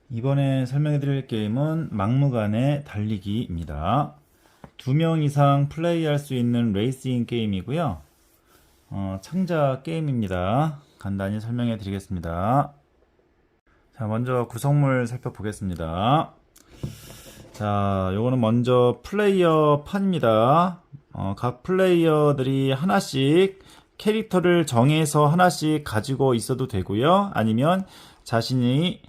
이번에 설명해 드릴 게임은 막무가내 달리기입니다. 2명 이상 플레이할 수 있는 레이싱 게임이고요. 창작 게임입니다. 간단히 설명해 드리겠습니다. 자, 먼저 구성물 살펴보겠습니다. 자, 요거는 먼저 플레이어 판입니다. 각 플레이어들이 하나씩 캐릭터를 정해서 하나씩 가지고 있어도 되고요. 아니면 자신이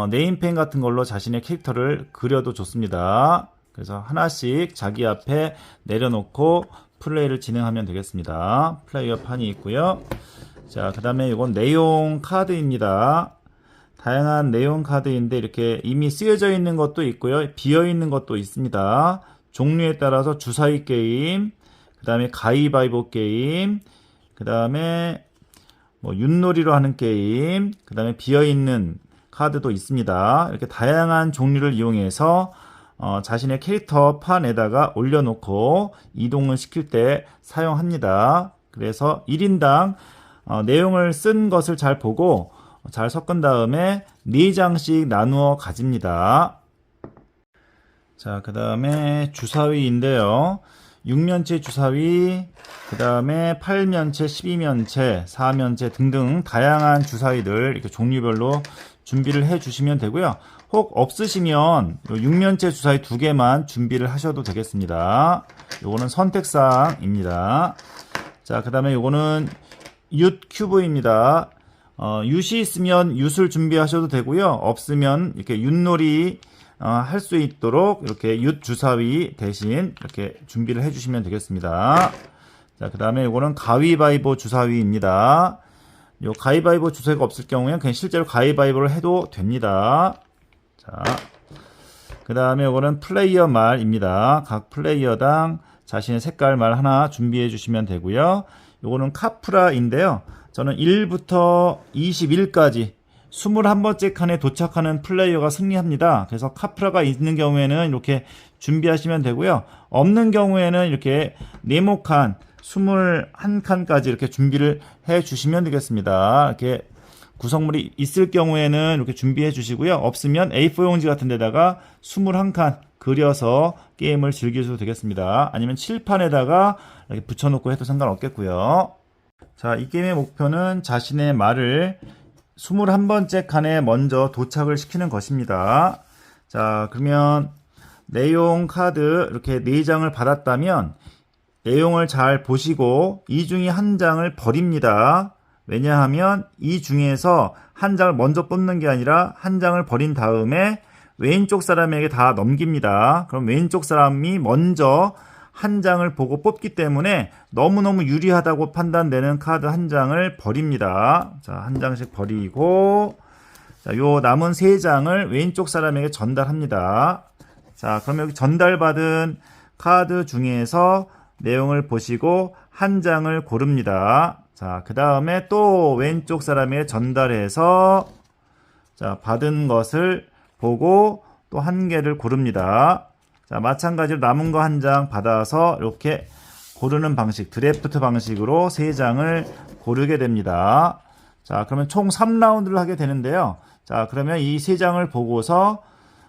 네임펜 같은 걸로 자신의 캐릭터를 그려도 좋습니다. 그래서 하나씩 자기 앞에 내려놓고 플레이를 진행하면 되겠습니다. 플레이어 판이 있고요. 자, 그 다음에 이건 내용 카드입니다. 다양한 내용 카드인데 이렇게 이미 쓰여져 있는 것도 있고요. 비어 있는 것도 있습니다. 종류에 따라서 주사위 게임, 그 다음에 가위바위보 게임, 그 다음에 윷놀이로 하는 게임, 그 다음에 비어 있는 카드도 있습니다. 이렇게 다양한 종류를 이용해서 자신의 캐릭터 판에다가 올려놓고 이동을 시킬 때 사용합니다. 그래서 1인당 내용을 쓴 것을 잘 보고 잘 섞은 다음에 4장씩 나누어 가집니다. 자, 그 다음에 주사위인데요. 6면체 주사위, 그 다음에 8면체, 12면체, 4면체 등등 다양한 주사위들 이렇게 종류별로 준비를 해 주시면 되고요. 혹 없으시면 6면체 주사위 2개만 준비를 하셔도 되겠습니다. 요거는 선택사항입니다. 자, 그 다음에 요거는 윷 큐브입니다. 윷이 있으면 윷을 준비하셔도 되고요. 없으면 이렇게 윷놀이 할 수 있도록 이렇게 윷 주사위 대신 이렇게 준비를 해주시면 되겠습니다. 자, 그 다음에 이거는 가위바위보 주사위입니다. 요 가위바위보 주사위가 없을 경우에는 그냥 실제로 가위바위보를 해도 됩니다. 자, 그 다음에 이거는 플레이어 말입니다. 각 플레이어당 자신의 색깔 말 하나 준비해 주시면 되고요. 요거는 카프라인데요. 저는 1부터 21까지 21번째 칸에 도착하는 플레이어가 승리합니다. 그래서 카프라가 있는 경우에는 이렇게 준비하시면 되고요. 없는 경우에는 이렇게 네모칸 21칸까지 이렇게 준비를 해 주시면 되겠습니다. 이렇게 구성물이 있을 경우에는 이렇게 준비해 주시고요. 없으면 A4 용지 같은 데다가 21칸 그려서 게임을 즐기셔도 되겠습니다. 아니면 칠판에다가 이렇게 붙여놓고 해도 상관없겠고요. 자, 이 게임의 목표는 자신의 말을 21번째 칸에 먼저 도착을 시키는 것입니다. 자, 그러면 내용 카드 이렇게 4장을 받았다면 내용을 잘 보시고 이 중에 한 장을 버립니다. 왜냐하면 이 중에서 한 장을 먼저 뽑는 게 아니라 한 장을 버린 다음에 왼쪽 사람에게 다 넘깁니다. 그럼 왼쪽 사람이 먼저 한 장을 보고 뽑기 때문에 너무너무 유리하다고 판단되는 카드 한 장을 버립니다. 자, 한 장씩 버리고, 자, 요 남은 3장을 왼쪽 사람에게 전달합니다. 자, 그럼 여기 전달받은 카드 중에서 내용을 보시고 한 장을 고릅니다. 자, 그 다음에 또 왼쪽 사람에게 전달해서, 자, 받은 것을 보고 또 한 개를 고릅니다. 자, 마찬가지로 남은 거 한 장 받아서 이렇게 고르는 방식, 드래프트 방식으로 3장을 고르게 됩니다. 자, 그러면 총 3라운드를 하게 되는데요. 자, 그러면 이 3장을 보고서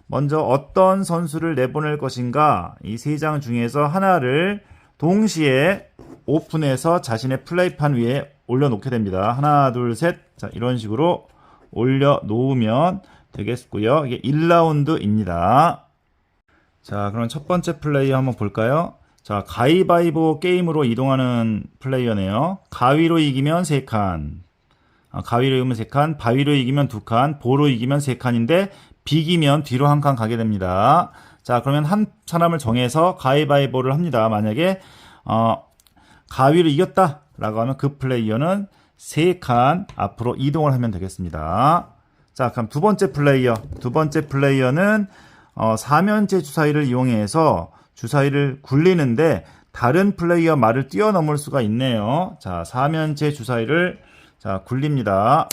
먼저 어떤 선수를 내보낼 것인가, 이 3장 중에서 하나를 동시에 오픈해서 자신의 플레이판 위에 올려놓게 됩니다. 하나, 둘, 셋. 자, 이런 식으로 올려놓으면 되겠고요. 이게 1라운드입니다. 자, 그럼 첫 번째 플레이어 한번 볼까요? 자, 가위바위보 게임으로 이동하는 플레이어네요. 가위로 이기면 3칸, 가위로 이기면 3칸, 바위로 이기면 2칸, 보로 이기면 3칸인데 비기면 뒤로 한 칸 가게 됩니다. 자, 그러면 한 사람을 정해서 가위바위보를 합니다. 만약에 가위로 이겼다 라고 하면 그 플레이어는 3칸 앞으로 이동을 하면 되겠습니다. 자, 그럼 두 번째 플레이어는 4면체 주사위를 이용해서 주사위를 굴리는데 다른 플레이어 말을 뛰어넘을 수가 있네요. 자, 4면체 주사위를 굴립니다.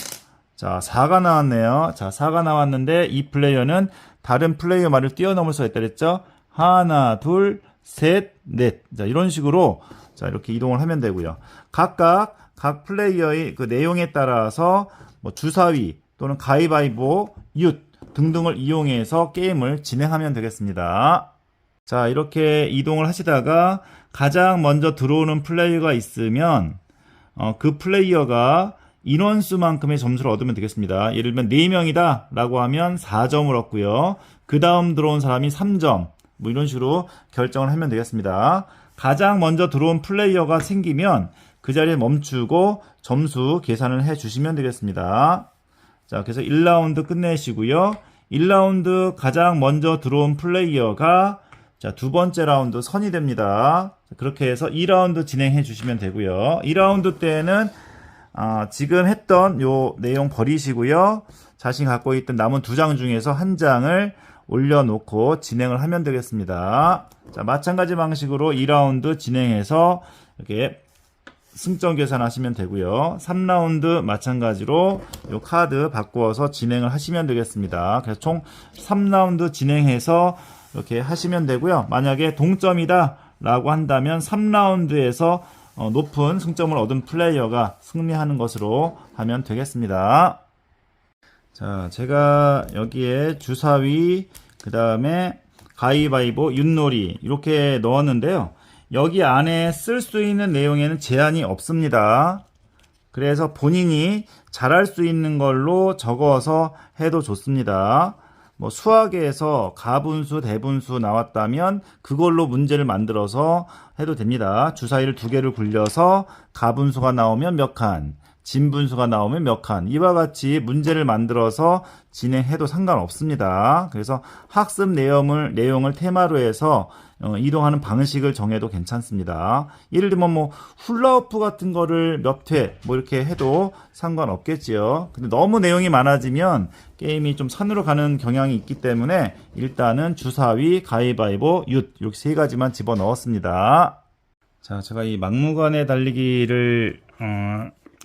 자, 4가 나왔네요. 자, 4가 나왔는데 이 플레이어는 다른 플레이어 말을 뛰어넘을 수가 있다 그랬죠? 하나, 둘, 셋, 넷. 자, 이런 식으로 자, 이렇게 이동을 하면 되고요. 각각 각 플레이어의 그 내용에 따라서 뭐 주사위 또는 가위바위보, 윷 등등을 이용해서 게임을 진행하면 되겠습니다. 자, 이렇게 이동을 하시다가 가장 먼저 들어오는 플레이어가 있으면 그 플레이어가 인원수만큼의 점수를 얻으면 되겠습니다. 예를 들면 4명이다 라고 하면 4점을 얻고요. 그 다음 들어온 사람이 3점 뭐 이런 식으로 결정을 하면 되겠습니다. 가장 먼저 들어온 플레이어가 생기면 그 자리에 멈추고 점수 계산을 해 주시면 되겠습니다. 자, 그래서 1라운드 끝내시고요. 1라운드 가장 먼저 들어온 플레이어가 자, 두 번째 라운드 선이 됩니다. 그렇게 해서 2라운드 진행해 주시면 되고요. 2라운드 때는 지금 했던 요 내용 버리시고요. 자신이 갖고 있던 남은 2장 중에서 한 장을 올려놓고 진행을 하면 되겠습니다. 자, 마찬가지 방식으로 2라운드 진행해서 이렇게 승점 계산하시면 되고요. 3라운드 마찬가지로 요 카드 바꾸어서 진행을 하시면 되겠습니다. 그래서 총 3라운드 진행해서 이렇게 하시면 되고요. 만약에 동점이다 라고 한다면 3라운드에서 높은 승점을 얻은 플레이어가 승리하는 것으로 하면 되겠습니다. 자, 제가 여기에 주사위, 그 다음에 가위바위보, 윷놀이 이렇게 넣었는데요. 여기 안에 쓸 수 있는 내용에는 제한이 없습니다. 그래서 본인이 잘할 수 있는 걸로 적어서 해도 좋습니다. 뭐 수학에서 가분수, 대분수 나왔다면 그걸로 문제를 만들어서 해도 됩니다. 주사위를 2개를 굴려서 가분수가 나오면 몇 칸, 진분수가 나오면 몇 칸, 이와 같이 문제를 만들어서 진행해도 상관없습니다. 그래서 학습 내용을 테마로 해서 이동하는 방식을 정해도 괜찮습니다. 예를 들면 뭐 훌라후프 같은 거를 몇 회 뭐 이렇게 해도 상관없겠지요. 근데 너무 내용이 많아지면 게임이 좀 산으로 가는 경향이 있기 때문에 일단은 주사위, 가위바위보, 윷 이렇게 3가지만 집어넣었습니다. 자, 제가 이 막무가내 달리기를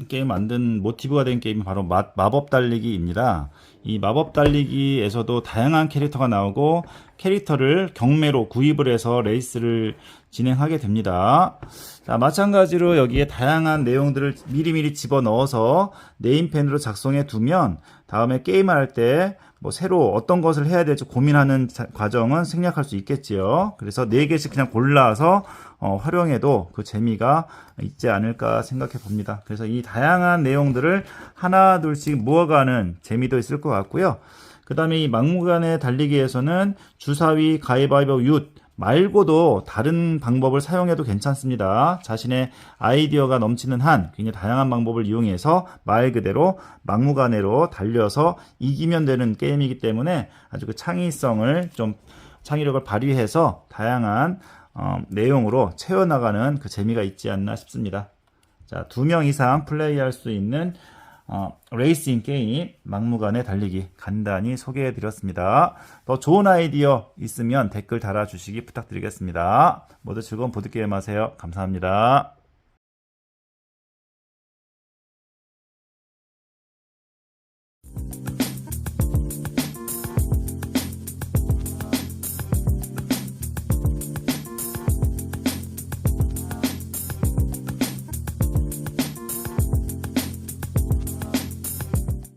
게임 만든 모티브가 된 게임이 바로 마법 달리기입니다. 이 마법 달리기에서도 다양한 캐릭터가 나오고 캐릭터를 경매로 구입을 해서 레이스를 진행하게 됩니다. 자, 마찬가지로 여기에 다양한 내용들을 미리미리 집어넣어서 네임펜으로 작성해 두면 다음에 게임을 할 때 뭐 새로 어떤 것을 해야 될지 고민하는 과정은 생략할 수 있겠지요. 그래서 4개씩 그냥 골라서 활용해도 그 재미가 있지 않을까 생각해 봅니다. 그래서 이 다양한 내용들을 하나 둘씩 모아가는 재미도 있을 것 같고요. 그 다음에 이 막무가내 달리기에서는 주사위, 가위바위보, 윷 말고도 다른 방법을 사용해도 괜찮습니다. 자신의 아이디어가 넘치는 한 굉장히 다양한 방법을 이용해서 말 그대로 막무가내로 달려서 이기면 되는 게임이기 때문에 아주 그 창의력을 발휘해서 다양한 내용으로 채워나가는 그 재미가 있지 않나 싶습니다. 자, 2명 이상 플레이할 수 있는 레이싱 게임 막무가내 달리기 간단히 소개해 드렸습니다. 더 좋은 아이디어 있으면 댓글 달아주시기 부탁드리겠습니다. 모두 즐거운 보드게임 하세요. 감사합니다.